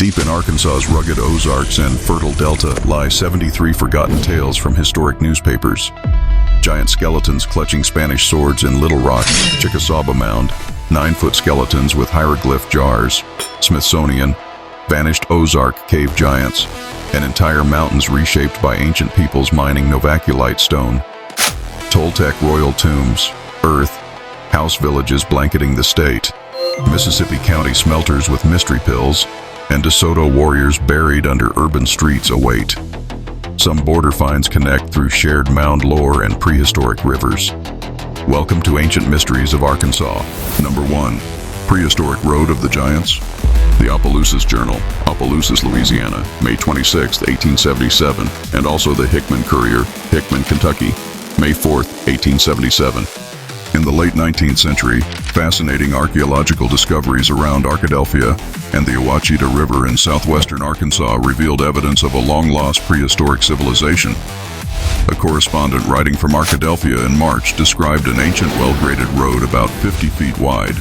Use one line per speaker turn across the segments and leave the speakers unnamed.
Deep in Arkansas's rugged Ozarks and fertile delta lie 73 forgotten tales from historic newspapers. Giant skeletons clutching Spanish swords in Little Rock, Chikasaba Mound, 9-foot skeletons with hieroglyph jars, Smithsonian, vanished Ozark cave giants, and entire mountains reshaped by ancient peoples mining novaculite stone. Toltec royal tombs, earth, house villages blanketing the state, Mississippi County smelters with mystery pills, and DeSoto warriors buried under urban streets await. Some border finds connect through shared mound lore and prehistoric rivers. Welcome to Ancient Mysteries of Arkansas. Number 1. Prehistoric Road of the Giants. The Opelousas Journal, Opelousas, Louisiana, May 26, 1877, and also the Hickman Courier, Hickman, Kentucky, May 4, 1877. In the late 19th century, fascinating archaeological discoveries around Arkadelphia and the Ouachita River in southwestern Arkansas revealed evidence of a long-lost prehistoric civilization. A correspondent writing from Arkadelphia in March described an ancient well-graded road about 50 feet wide.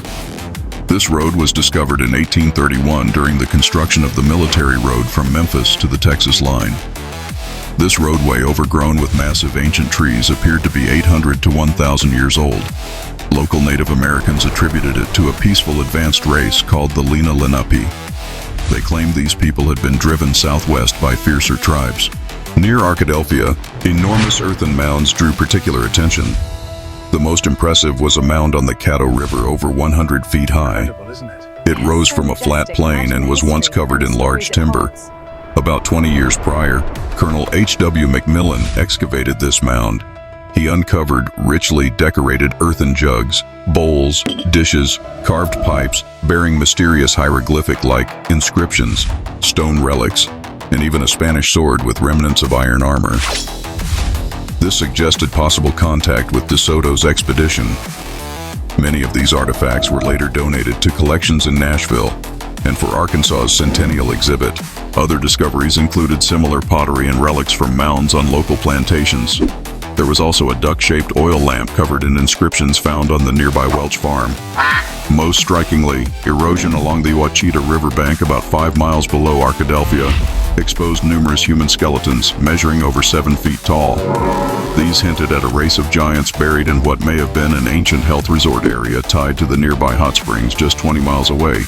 This road was discovered in 1831 during the construction of the military road from Memphis to the Texas line. This roadway, overgrown with massive ancient trees, appeared to be 800 to 1,000 years old. Local Native Americans attributed it to a peaceful advanced race called the Lena Lenape. They claimed these people had been driven southwest by fiercer tribes. Near Arkadelphia, enormous earthen mounds drew particular attention. The most impressive was a mound on the Caddo River over 100 feet high. It rose from a flat plain and was once covered in large timber. About 20 years prior, Colonel H.W. McMillan excavated this mound. He uncovered richly decorated earthen jugs, bowls, dishes, carved pipes, bearing mysterious hieroglyphic-like inscriptions, stone relics, and even a Spanish sword with remnants of iron armor. This suggested possible contact with DeSoto's expedition. Many of these artifacts were later donated to collections in Nashville and for Arkansas's Centennial exhibit. Other discoveries included similar pottery and relics from mounds on local plantations. There was also a duck-shaped oil lamp covered in inscriptions found on the nearby Welch farm. Most strikingly, erosion along the Ouachita riverbank about 5 miles below Arkadelphia exposed numerous human skeletons measuring over 7 feet tall. These hinted at a race of giants buried in what may have been an ancient health resort area tied to the nearby hot springs just 20 miles away.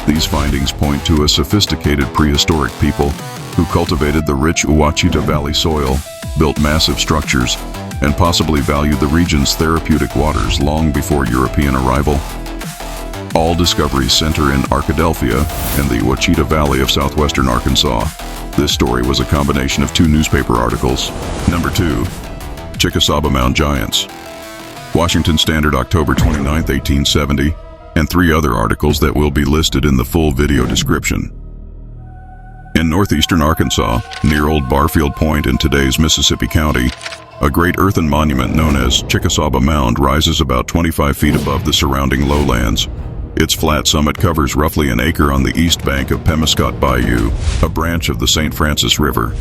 These findings point to a sophisticated prehistoric people who cultivated the rich Ouachita Valley soil, built massive structures, and possibly valued the region's therapeutic waters long before European arrival. All discoveries center in Arkadelphia and the Ouachita Valley of southwestern Arkansas. This story was a combination of 2 newspaper articles. Number 2. Chikasaba Mound Giants. Washington Standard, October 29, 1870, and 3 other articles that will be listed in the full video description. In northeastern Arkansas, near Old Barfield Point in today's Mississippi County, a great earthen monument known as Chikasaba Mound rises about 25 feet above the surrounding lowlands. Its flat summit covers roughly an acre on the east bank of Pemiscot Bayou, a branch of the St. Francis River.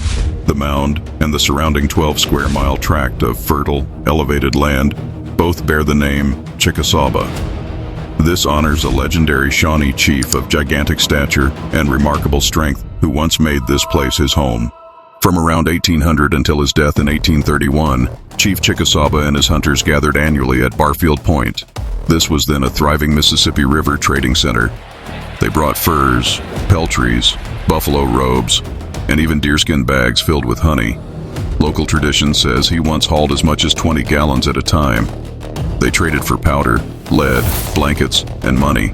The mound and the surrounding 12-square-mile tract of fertile, elevated land both bear the name Chikasaba. This honors a legendary Shawnee chief of gigantic stature and remarkable strength who once made this place his home. From around 1800 until his death in 1831, Chief Chikasaba and his hunters gathered annually at Barfield Point. This was then a thriving Mississippi River trading center. They brought furs, peltries, buffalo robes, and even deerskin bags filled with honey. Local tradition says he once hauled as much as 20 gallons at a time. They traded for powder, lead, blankets, and money.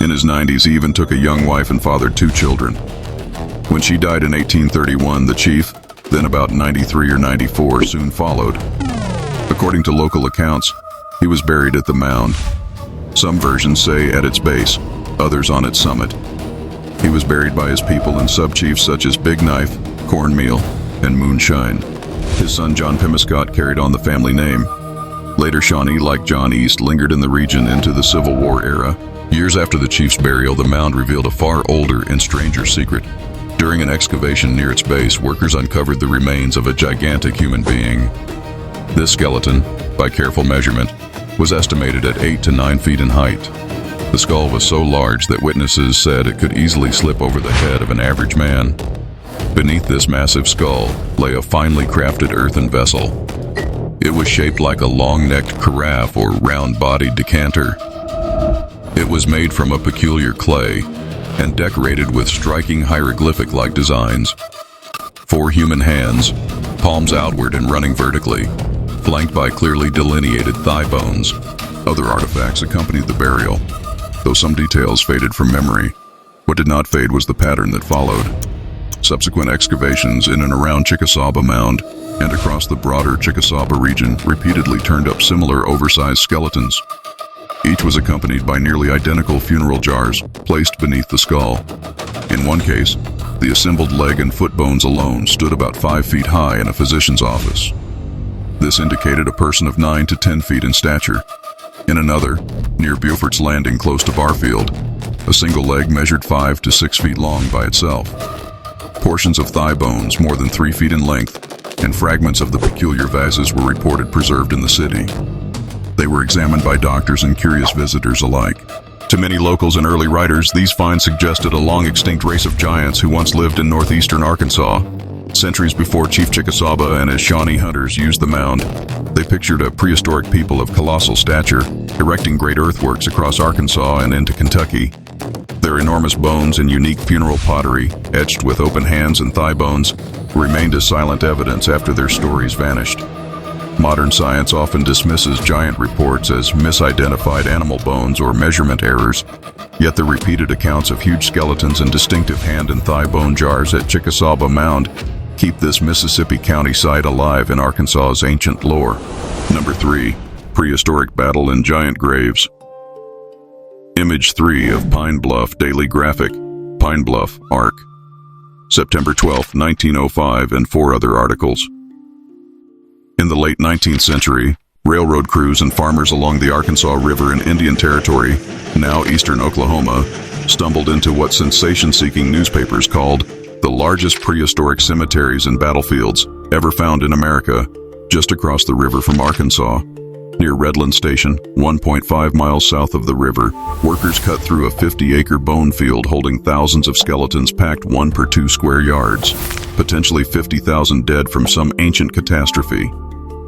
In his 90s, he even took a young wife and fathered 2 children. When she died in 1831, the chief, then about 93 or 94, soon followed. According to local accounts, he was buried at the mound. Some versions say at its base, others on its summit. He was buried by his people and sub-chiefs such as Big Knife, Cornmeal, and Moonshine. His son John Pemiscot carried on the family name. Later, Shawnee, like John East, lingered in the region into the Civil War era. Years after the chief's burial, the mound revealed a far older and stranger secret. During an excavation near its base, workers uncovered the remains of a gigantic human being. This skeleton, by careful measurement, was estimated at 8 to 9 feet in height. The skull was so large that witnesses said it could easily slip over the head of an average man. Beneath this massive skull lay a finely crafted earthen vessel. It was shaped like a long-necked carafe or round-bodied decanter. It was made from a peculiar clay and decorated with striking hieroglyphic-like designs. 4 human hands, palms outward and running vertically, flanked by clearly delineated thigh bones. Other artifacts accompanied the burial, though some details faded from memory. What did not fade was the pattern that followed. Subsequent excavations in and around Chikasaba Mound and across the broader Chikasaba region repeatedly turned up similar oversized skeletons. Each was accompanied by nearly identical funeral jars placed beneath the skull. In one case, the assembled leg and foot bones alone stood about 5 feet high in a physician's office. This indicated a person of 9 to 10 feet in stature. In another, near Beaufort's Landing close to Barfield, a single leg measured 5 to 6 feet long by itself. Portions of thigh bones more than 3 feet in length and fragments of the peculiar vases were reported preserved in the city. They were examined by doctors and curious visitors alike. To many locals and early writers, these finds suggested a long-extinct race of giants who once lived in northeastern Arkansas. Centuries before Chief Chikasaba and his Shawnee hunters used the mound, they pictured a prehistoric people of colossal stature, erecting great earthworks across Arkansas and into Kentucky. Their enormous bones and unique funeral pottery, etched with open hands and thigh bones, remained as silent evidence after their stories vanished. Modern science often dismisses giant reports as misidentified animal bones or measurement errors, yet the repeated accounts of huge skeletons and distinctive hand and thigh bone jars at Chikasaba Mound keep this Mississippi County site alive in Arkansas's ancient lore. Number 3. Prehistoric Battle in Giant Graves. Image 3 of Pine Bluff Daily Graphic, Pine Bluff, Ark. September 12, 1905, and 4 other articles. In the late 19th century, railroad crews and farmers along the Arkansas River in Indian Territory, now eastern Oklahoma, stumbled into what sensation-seeking newspapers called the largest prehistoric cemeteries and battlefields ever found in America, just across the river from Arkansas. Near Redland Station, 1.5 miles south of the river, workers cut through a 50-acre bone field holding thousands of skeletons packed 1 per 2 square yards, potentially 50,000 dead from some ancient catastrophe.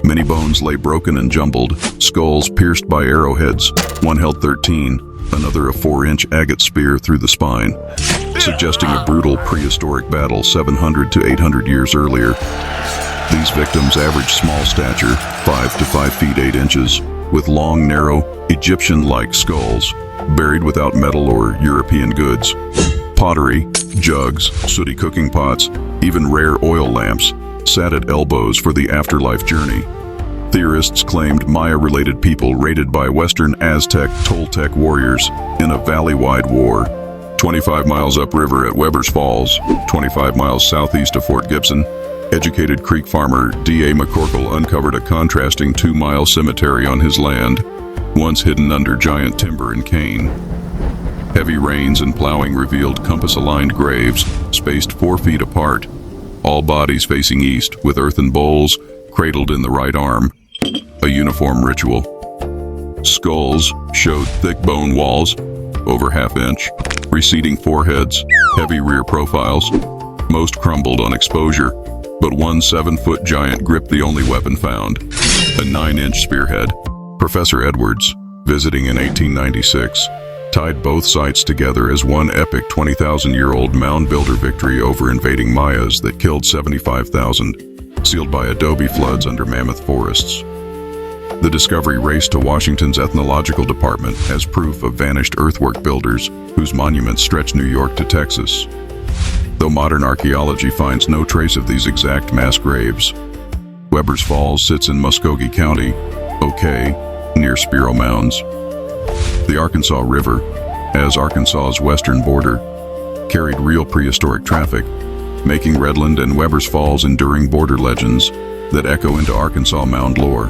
Many bones lay broken and jumbled, skulls pierced by arrowheads. One held 13, another a 4-inch agate spear through the spine, suggesting a brutal prehistoric battle 700 to 800 years earlier. These victims averaged small stature, 5 to 5 feet 8 inches, with long, narrow, Egyptian-like skulls, buried without metal or European goods. Pottery, jugs, sooty cooking pots, even rare oil lamps sat at elbows for the afterlife journey. Theorists claimed Maya-related people raided by Western Aztec Toltec warriors in a valley-wide war. 25 miles upriver at Weber's Falls, 25 miles southeast of Fort Gibson, educated Creek farmer D.A. McCorkle uncovered a contrasting 2-mile cemetery on his land, once hidden under giant timber and cane. Heavy rains and plowing revealed compass-aligned graves, spaced 4 feet apart, all bodies facing east, with earthen bowls cradled in the right arm, a uniform ritual. Skulls showed thick bone walls, over half-inch, receding foreheads, heavy rear profiles. Most crumbled on exposure, but one 7-foot giant gripped the only weapon found, a 9-inch spearhead. Professor Edwards, visiting in 1896, tied both sites together as one epic 20,000-year-old mound builder victory over invading Mayas that killed 75,000, sealed by adobe floods under mammoth forests. The discovery raced to Washington's ethnological department as proof of vanished earthwork builders whose monuments stretch New York to Texas. Though modern archaeology finds no trace of these exact mass graves, Weber's Falls sits in Muskogee County, OK, near Spiro Mounds. The Arkansas River, as Arkansas's western border, carried real prehistoric traffic, making Redland and Weber's Falls enduring border legends that echo into Arkansas mound lore.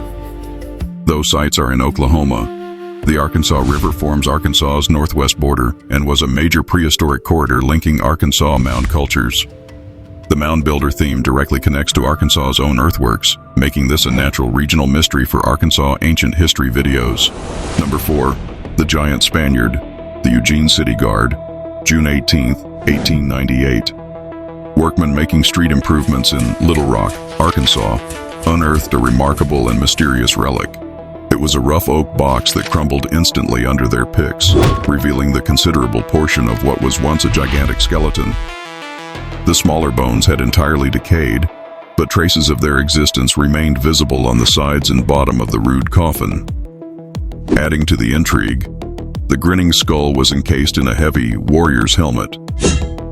Though sites are in Oklahoma, the Arkansas River forms Arkansas's northwest border and was a major prehistoric corridor linking Arkansas mound cultures. The mound builder theme directly connects to Arkansas's own earthworks, making this a natural regional mystery for Arkansas ancient history videos. Number 4. The Giant Spaniard, The Eugene City Guard, June 18, 1898. Workmen making street improvements in Little Rock, Arkansas, unearthed a remarkable and mysterious relic. It was a rough oak box that crumbled instantly under their picks, revealing the considerable portion of what was once a gigantic skeleton. The smaller bones had entirely decayed, but traces of their existence remained visible on the sides and bottom of the rude coffin. Adding to the intrigue, the grinning skull was encased in a heavy warrior's helmet,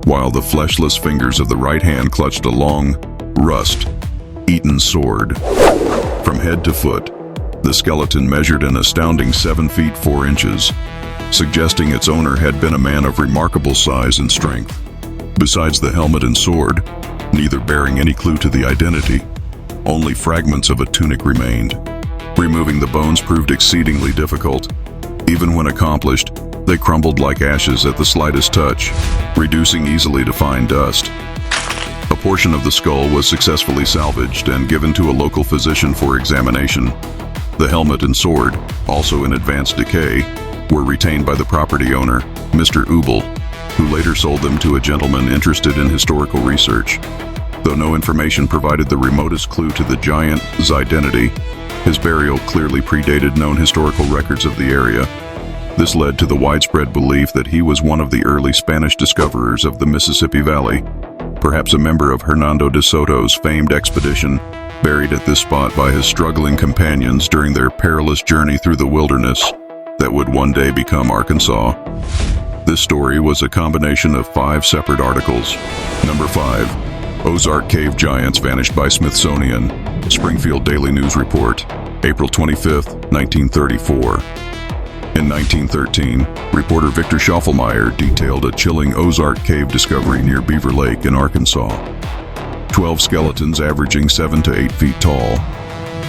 while the fleshless fingers of the right hand clutched a long, rust-eaten sword. From head to foot, the skeleton measured an astounding 7 feet 4 inches, suggesting its owner had been a man of remarkable size and strength. Besides the helmet and sword, neither bearing any clue to the identity, only fragments of a tunic remained. Removing the bones proved exceedingly difficult. Even when accomplished, they crumbled like ashes at the slightest touch, reducing easily to fine dust. A portion of the skull was successfully salvaged and given to a local physician for examination. The helmet and sword, also in advanced decay, were retained by the property owner, Mr. Ubel, who later sold them to a gentleman interested in historical research. Though no information provided the remotest clue to the giant's identity, his burial clearly predated known historical records of the area. This led to the widespread belief that he was one of the early Spanish discoverers of the Mississippi Valley, perhaps a member of Hernando de Soto's famed expedition, buried at this spot by his struggling companions during their perilous journey through the wilderness that would one day become Arkansas. This story was a combination of 5 separate articles. Number 5. Ozark Cave Giants Vanished by Smithsonian. Springfield Daily News Report, April 25, 1934. In 1913, reporter Victor Schaufelmeyer detailed a chilling Ozark cave discovery near Beaver Lake in Arkansas. 12 skeletons averaging 7 to 8 feet tall,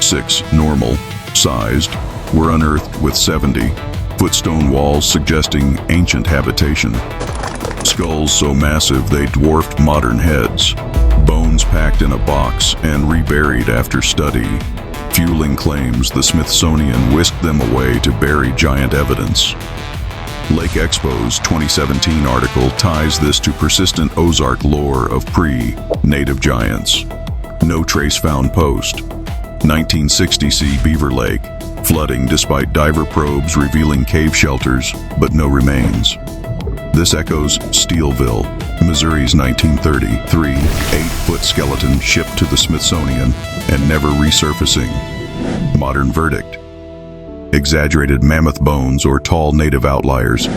6 normal-sized, were unearthed with 70 footstone walls suggesting ancient habitation. Skulls so massive they dwarfed modern heads, bones packed in a box and reburied after study, fueling claims the Smithsonian whisked them away to bury giant evidence. Lake Expo's 2017 article ties this to persistent Ozark lore of pre-native giants. No trace found post. 1960 C Beaver Lake, flooding despite diver probes revealing cave shelters, but no remains. This echoes Steelville, Missouri's 1933 8-foot skeleton shipped to the Smithsonian and never resurfacing. Modern verdict: exaggerated mammoth bones or tall native outliers,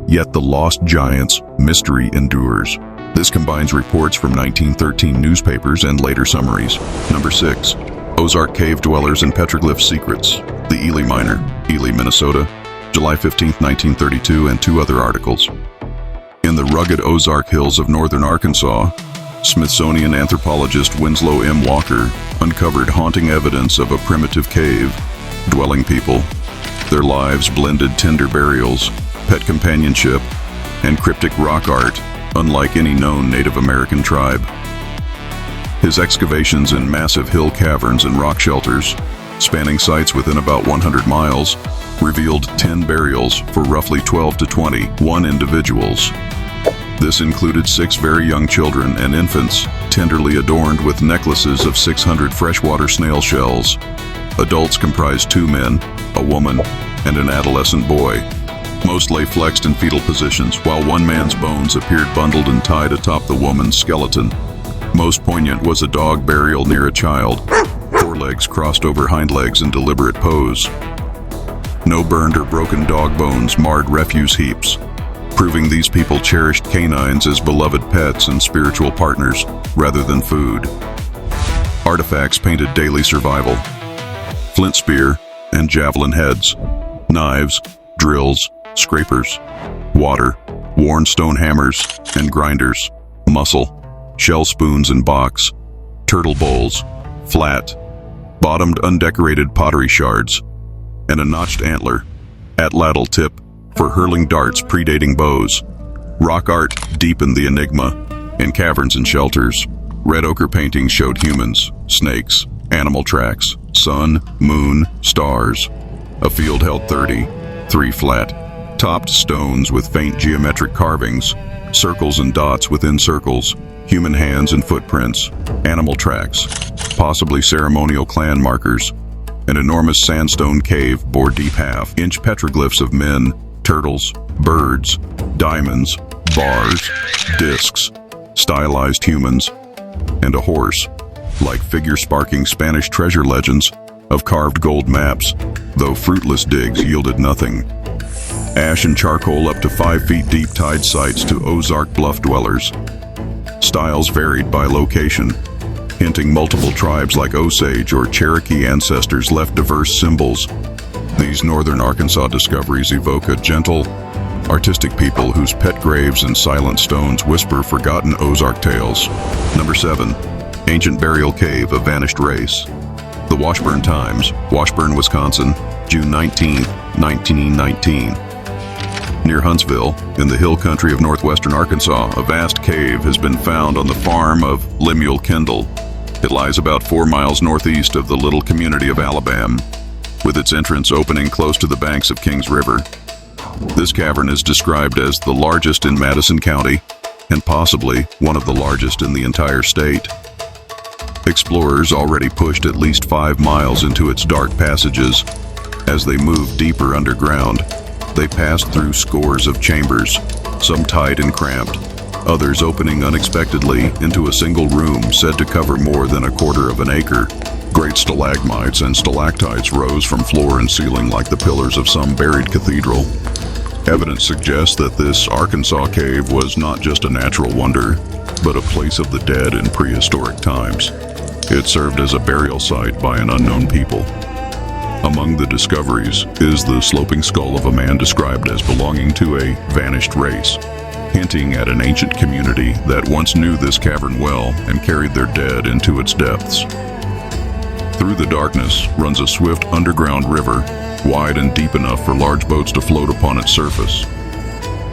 yet the lost giant's mystery endures. This combines reports from 1913 newspapers and later summaries. Number 6. Ozark Cave Dwellers and Petroglyph Secrets. The Ely Miner, Ely, Minnesota, July 15, 1932, and 2 other articles. In the rugged Ozark Hills of northern Arkansas, Smithsonian anthropologist Winslow M. Walker uncovered haunting evidence of a primitive cave dwelling people. Their lives blended tender burials, pet companionship, and cryptic rock art, unlike any known Native American tribe. His excavations in massive hill caverns and rock shelters, spanning sites within about 100 miles, revealed 10 burials for roughly 12 to 21 individuals. This included 6 very young children and infants, tenderly adorned with necklaces of 600 freshwater snail shells. Adults comprised 2 men, a woman, and an adolescent boy. Most lay flexed in fetal positions, while one man's bones appeared bundled and tied atop the woman's skeleton. Most poignant was a dog burial near a child, forelegs crossed over hind legs in deliberate pose. No burned or broken dog bones marred refuse heaps, proving these people cherished canines as beloved pets and spiritual partners rather than food. Artifacts painted daily survival: flint spear and javelin heads, knives, drills, scrapers, water, worn stone hammers and grinders, mussel, shell spoons and box, turtle bowls, flat, bottomed undecorated pottery shards, and a notched antler, atlatl tip, for hurling darts predating bows. Rock art deepened the enigma. In caverns and shelters, red ochre paintings showed humans, snakes, animal tracks, sun, moon, stars. A field held 30, 3 flat, Topped stones with faint geometric carvings, circles and dots within circles, human hands and footprints, animal tracks, possibly ceremonial clan markers. An enormous sandstone cave bore deep half-inch petroglyphs of men, turtles, birds, diamonds, bars, discs, stylized humans, and a horse, like figure-sparking Spanish treasure legends of carved gold maps, though fruitless digs yielded nothing. Ash and charcoal up to 5 feet deep tied sites to Ozark bluff dwellers. Styles varied by location, hinting multiple tribes like Osage or Cherokee ancestors left diverse symbols. These northern Arkansas discoveries evoke a gentle, artistic people whose pet graves and silent stones whisper forgotten Ozark tales. Number 7. Ancient Burial Cave of Vanished Race. The Washburn Times, Washburn, Wisconsin, June 19, 1919. Near Huntsville, in the hill country of northwestern Arkansas, a vast cave has been found on the farm of Lemuel Kendall. It lies about 4 miles northeast of the little community of Alabama, with its entrance opening close to the banks of Kings River. This cavern is described as the largest in Madison County, and possibly one of the largest in the entire state. Explorers already pushed at least 5 miles into its dark passages. As they moved deeper underground, they passed through scores of chambers, some tight and cramped, others opening unexpectedly into a single room said to cover more than 1/4 of an acre. Great stalagmites and stalactites rose from floor and ceiling like the pillars of some buried cathedral. Evidence suggests that this Arkansas cave was not just a natural wonder, but a place of the dead in prehistoric times. It served as a burial site by an unknown people. Among the discoveries is the sloping skull of a man described as belonging to a vanished race, hinting at an ancient community that once knew this cavern well and carried their dead into its depths. Through the darkness runs a swift underground river, wide and deep enough for large boats to float upon its surface.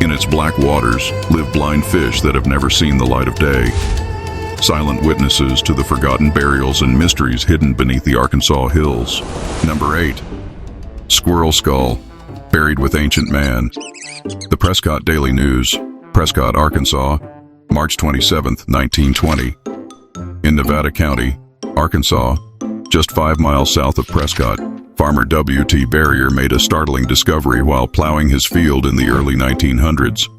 In its black waters live blind fish that have never seen the light of day, silent witnesses to the forgotten burials and mysteries hidden beneath the Arkansas hills. Number 8. Squirrel Skull, buried with ancient man. The Prescott Daily News, Prescott, Arkansas, March 27, 1920. In Nevada County, Arkansas, just 5 miles south of Prescott, farmer W.T. Barrier made a startling discovery while plowing his field in the early 1900s.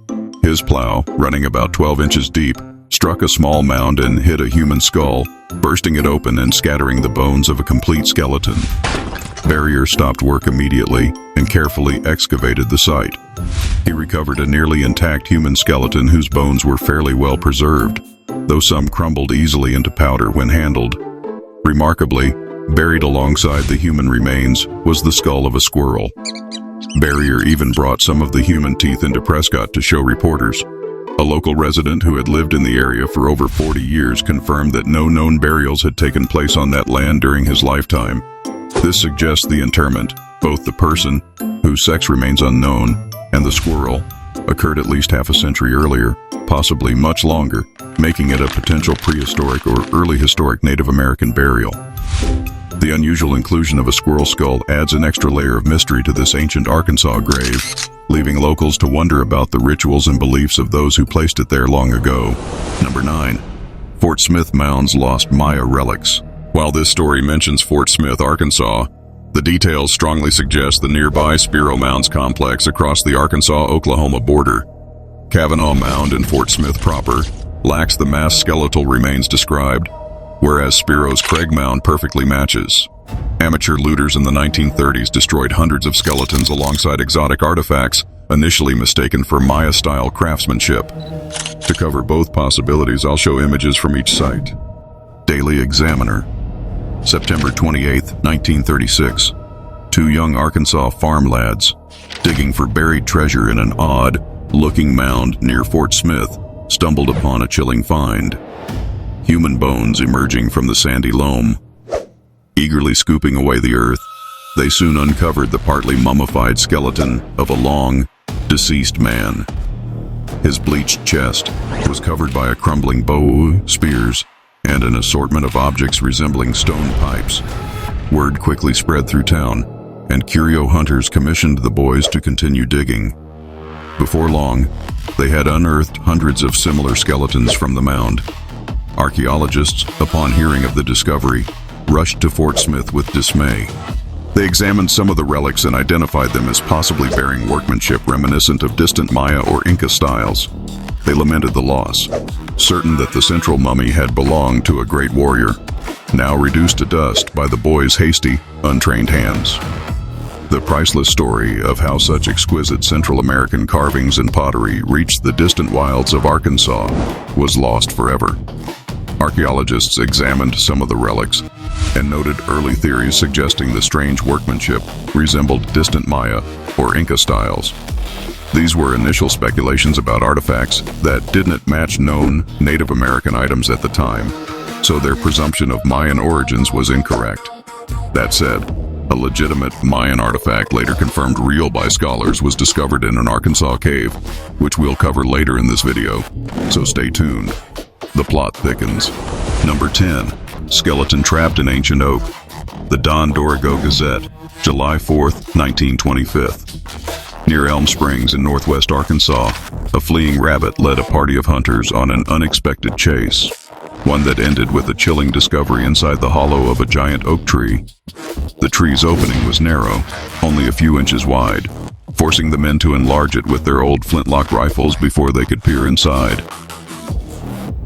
His plow, running about 12 inches deep, struck a small mound and hit a human skull, bursting it open and scattering the bones of a complete skeleton. Barrier stopped work immediately and carefully excavated the site. He recovered a nearly intact human skeleton whose bones were fairly well preserved, though some crumbled easily into powder when handled. Remarkably, buried alongside the human remains was the skull of a squirrel. Barrier even brought some of the human teeth into Prescott to show reporters. A local resident who had lived in the area for over 40 years confirmed that no known burials had taken place on that land during his lifetime. This suggests the interment, both the person, whose sex remains unknown, and the squirrel, occurred at least half a century earlier, possibly much longer, making it a potential prehistoric or early historic Native American burial. The unusual inclusion of a squirrel skull adds an extra layer of mystery to this ancient Arkansas grave, leaving locals to wonder about the rituals and beliefs of those who placed it there long ago. Number 9. Fort Smith Mounds Lost Maya Relics. While this story mentions Fort Smith, Arkansas, the details strongly suggest the nearby Spiro Mounds complex across the Arkansas-Oklahoma border. Kavanaugh Mound in Fort Smith proper lacks the mass skeletal remains described, whereas Spiro's Craig Mound perfectly matches. Amateur looters in the 1930s destroyed hundreds of skeletons alongside exotic artifacts, initially mistaken for Maya-style craftsmanship. To cover both possibilities, I'll show images from each site. Daily Examiner, September 28, 1936. 2 young Arkansas farm lads, digging for buried treasure in an odd-looking mound near Fort Smith, stumbled upon a chilling find. Human bones emerging from the sandy loam. Eagerly scooping away the earth, they soon uncovered the partly mummified skeleton of a long, deceased man. His bleached chest was covered by a crumbling bow, spears, and an assortment of objects resembling stone pipes. Word quickly spread through town, and curio hunters commissioned the boys to continue digging. Before long, they had unearthed hundreds of similar skeletons from the mound. Archaeologists, upon hearing of the discovery, rushed to Fort Smith with dismay. They examined some of the relics and identified them as possibly bearing workmanship reminiscent of distant Maya or Inca styles. They lamented the loss, certain that the central mummy had belonged to a great warrior, now reduced to dust by the boys' hasty, untrained hands. The priceless story of how such exquisite Central American carvings and pottery reached the distant wilds of Arkansas was lost forever. Archaeologists examined some of the relics and noted early theories suggesting the strange workmanship resembled distant Maya or Inca styles. These were initial speculations about artifacts that didn't match known Native American items at the time, so their presumption of Mayan origins was incorrect. That said, a legitimate Mayan artifact later confirmed real by scholars was discovered in an Arkansas cave, which we'll cover later in this video, so stay tuned. The plot thickens. Number 10. Skeleton trapped in ancient oak. The Don Dorigo Gazette, July 4th, 1925. Near Elm Springs in northwest Arkansas, a fleeing rabbit led a party of hunters on an unexpected chase, one that ended with a chilling discovery inside the hollow of a giant oak tree. The tree's opening was narrow, only a few inches wide, forcing the men to enlarge it with their old flintlock rifles before they could peer inside.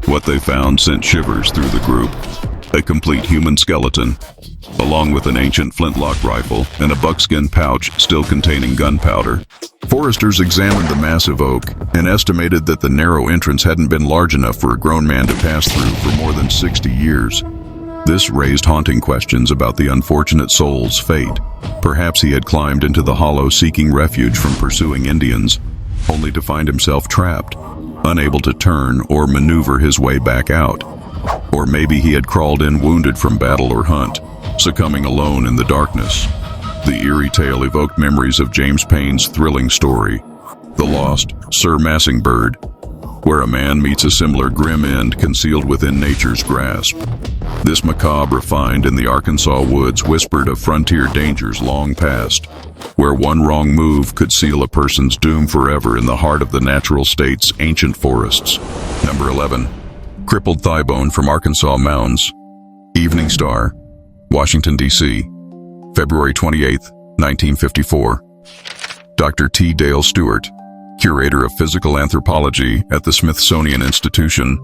What they found sent shivers through the group. A complete human skeleton, along with an ancient flintlock rifle and a buckskin pouch still containing gunpowder. Foresters examined the massive oak and estimated that the narrow entrance hadn't been large enough for a grown man to pass through for more than 60 years. This raised haunting questions about the unfortunate soul's fate. Perhaps he had climbed into the hollow seeking refuge from pursuing Indians, only to find himself trapped, unable to turn or maneuver his way back out. Or maybe he had crawled in wounded from battle or hunt, succumbing alone in the darkness. The eerie tale evoked memories of James Payne's thrilling story, The Lost Sir Massingbird, where a man meets a similar grim end concealed within nature's grasp. This macabre refined in the Arkansas woods whispered of frontier dangers long past, where one wrong move could seal a person's doom forever in the heart of the natural state's ancient forests. Number 11. Crippled thigh bone from Arkansas Mounds. Evening Star, Washington, D.C., February 28, 1954. Dr. T. Dale Stewart, curator of physical anthropology at the Smithsonian Institution,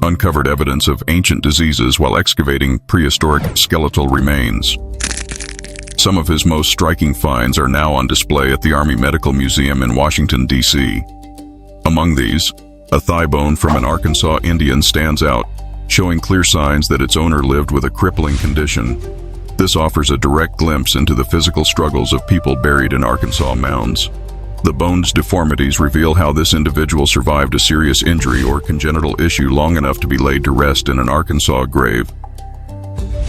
uncovered evidence of ancient diseases while excavating prehistoric skeletal remains. Some of his most striking finds are now on display at the Army Medical Museum in Washington, D.C. Among these, a thigh bone from an Arkansas Indian stands out, showing clear signs that its owner lived with a crippling condition. This offers a direct glimpse into the physical struggles of people buried in Arkansas mounds. The bone's deformities reveal how this individual survived a serious injury or congenital issue long enough to be laid to rest in an Arkansas grave.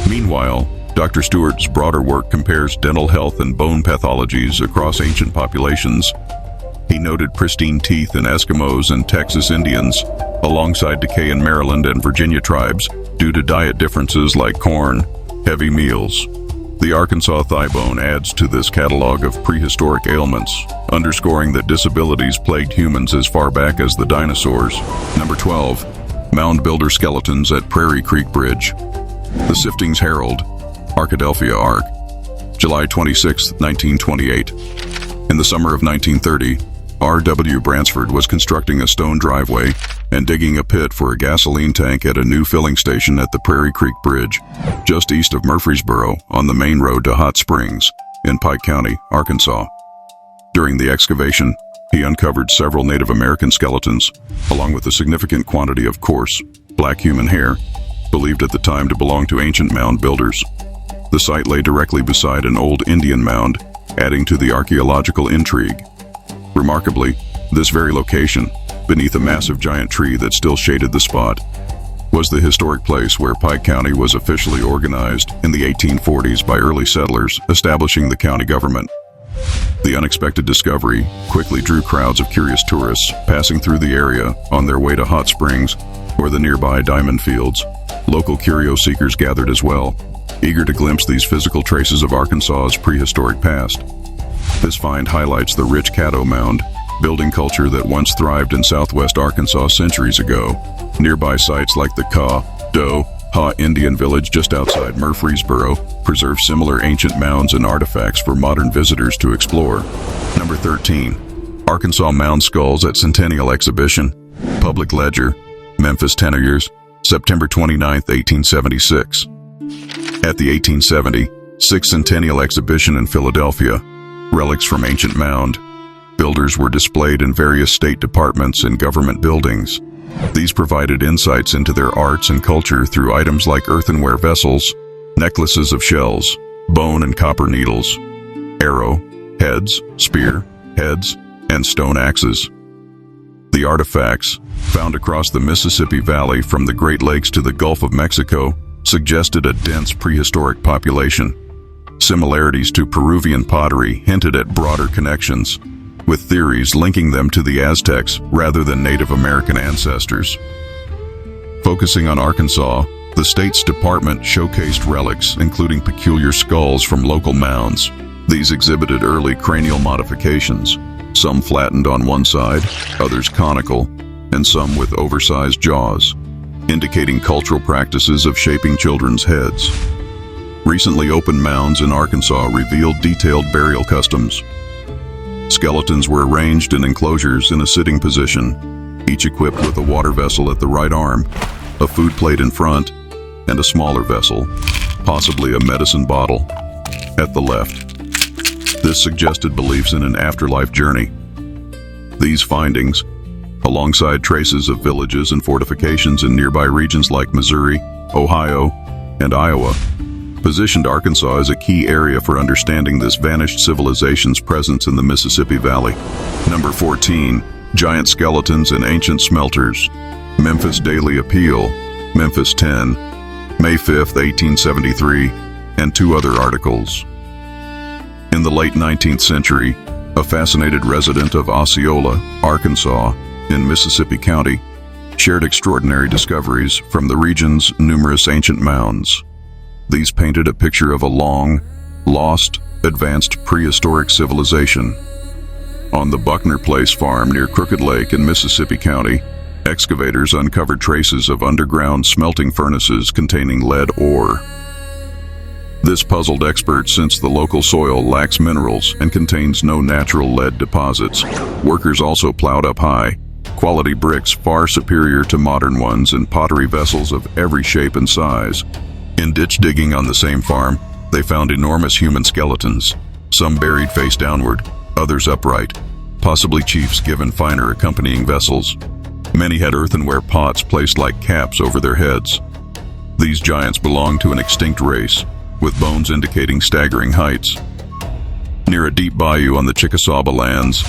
Meanwhile, Dr. Stewart's broader work compares dental health and bone pathologies across ancient populations. He noted pristine teeth in Eskimos and Texas Indians, alongside decay in Maryland and Virginia tribes due to diet differences like corn, heavy meals. The Arkansas thigh bone adds to this catalog of prehistoric ailments, underscoring that disabilities plagued humans as far back as the dinosaurs. Number 12. Mound Builder skeletons at Prairie Creek Bridge. The Siftings Herald, Arkadelphia Ark, July 26, 1928. In the summer of 1930, R.W. Bransford was constructing a stone driveway and digging a pit for a gasoline tank at a new filling station at the Prairie Creek Bridge, just east of Murfreesboro on the main road to Hot Springs in Pike County, Arkansas. During the excavation, he uncovered several Native American skeletons, along with a significant quantity of coarse, black human hair, believed at the time to belong to ancient mound builders. The site lay directly beside an old Indian mound, adding to the archaeological intrigue. Remarkably, this very location, beneath a massive giant tree that still shaded the spot, was the historic place where Pike County was officially organized in the 1840s by early settlers establishing the county government. The unexpected discovery quickly drew crowds of curious tourists passing through the area on their way to Hot Springs or the nearby diamond fields. Local curio seekers gathered as well, eager to glimpse these physical traces of Arkansas's prehistoric past. This find highlights the rich Caddo Mound, building culture that once thrived in southwest Arkansas centuries ago. Nearby sites like the Ha Indian village just outside Murfreesboro preserve similar ancient mounds and artifacts for modern visitors to explore. Number 13. Arkansas Mound Skulls at Centennial Exhibition. Public Ledger, Memphis Tenoriers, September 29, 1876. At the 1876 Centennial Exhibition in Philadelphia, relics from ancient mound builders were displayed in various state departments and government buildings. These provided insights into their arts and culture through items like earthenware vessels, necklaces of shells, bone and copper needles, arrow heads, spear heads, and stone axes. The artifacts, found across the Mississippi Valley from the Great Lakes to the Gulf of Mexico, suggested a dense prehistoric population. Similarities to Peruvian pottery hinted at broader connections, with theories linking them to the Aztecs rather than Native American ancestors. Focusing on Arkansas, the state's department showcased relics, including peculiar skulls from local mounds. These exhibited early cranial modifications, some flattened on one side, others conical, and some with oversized jaws, indicating cultural practices of shaping children's heads. Recently opened mounds in Arkansas revealed detailed burial customs. Skeletons were arranged in enclosures in a sitting position, each equipped with a water vessel at the right arm, a food plate in front, and a smaller vessel, possibly a medicine bottle, at the left. This suggested beliefs in an afterlife journey. These findings, alongside traces of villages and fortifications in nearby regions like Missouri, Ohio, and Iowa, positioned Arkansas as a key area for understanding this vanished civilization's presence in the Mississippi Valley. Number 14. Giant Skeletons and Ancient Smelters. Memphis Daily Appeal, Memphis 10, May 5, 1873, and two other articles. In the late 19th century, a fascinated resident of Osceola, Arkansas, in Mississippi County, shared extraordinary discoveries from the region's numerous ancient mounds. These painted a picture of a long, lost, advanced prehistoric civilization. On the Buckner Place farm near Crooked Lake in Mississippi County, excavators uncovered traces of underground smelting furnaces containing lead ore. This puzzled experts since the local soil lacks minerals and contains no natural lead deposits. Workers also plowed up high-quality bricks far superior to modern ones and pottery vessels of every shape and size. In ditch digging on the same farm, they found enormous human skeletons, some buried face downward, others upright, possibly chiefs given finer accompanying vessels. Many had earthenware pots placed like caps over their heads. These giants belonged to an extinct race, with bones indicating staggering heights. Near a deep bayou on the Chikasaba lands,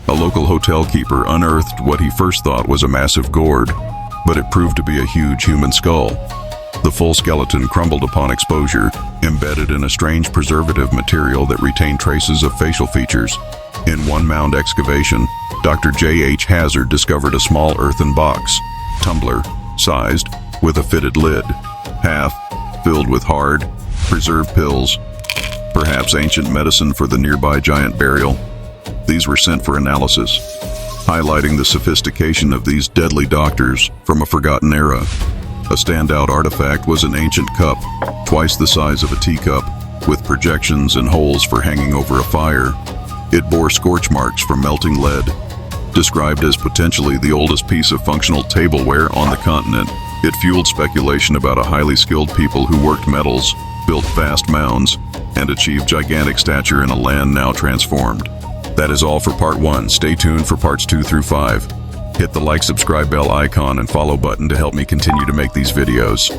a local hotel keeper unearthed what he first thought was a massive gourd, but it proved to be a huge human skull. The full skeleton crumbled upon exposure, embedded in a strange preservative material that retained traces of facial features. In one mound excavation, Dr. J.H. Hazard discovered a small earthen box, tumbler-sized, with a fitted lid, half filled with hard, preserved pills, perhaps ancient medicine for the nearby giant burial. These were sent for analysis, highlighting the sophistication of these deadly doctors from a forgotten era. A standout artifact was an ancient cup, twice the size of a teacup, with projections and holes for hanging over a fire. It bore scorch marks from melting lead. Described as potentially the oldest piece of functional tableware on the continent, it fueled speculation about a highly skilled people who worked metals, built vast mounds, and achieved gigantic stature in a land now transformed. That is all for part 1. Stay tuned for parts 2 through 5. Hit the like, subscribe bell icon, and follow button to help me continue to make these videos.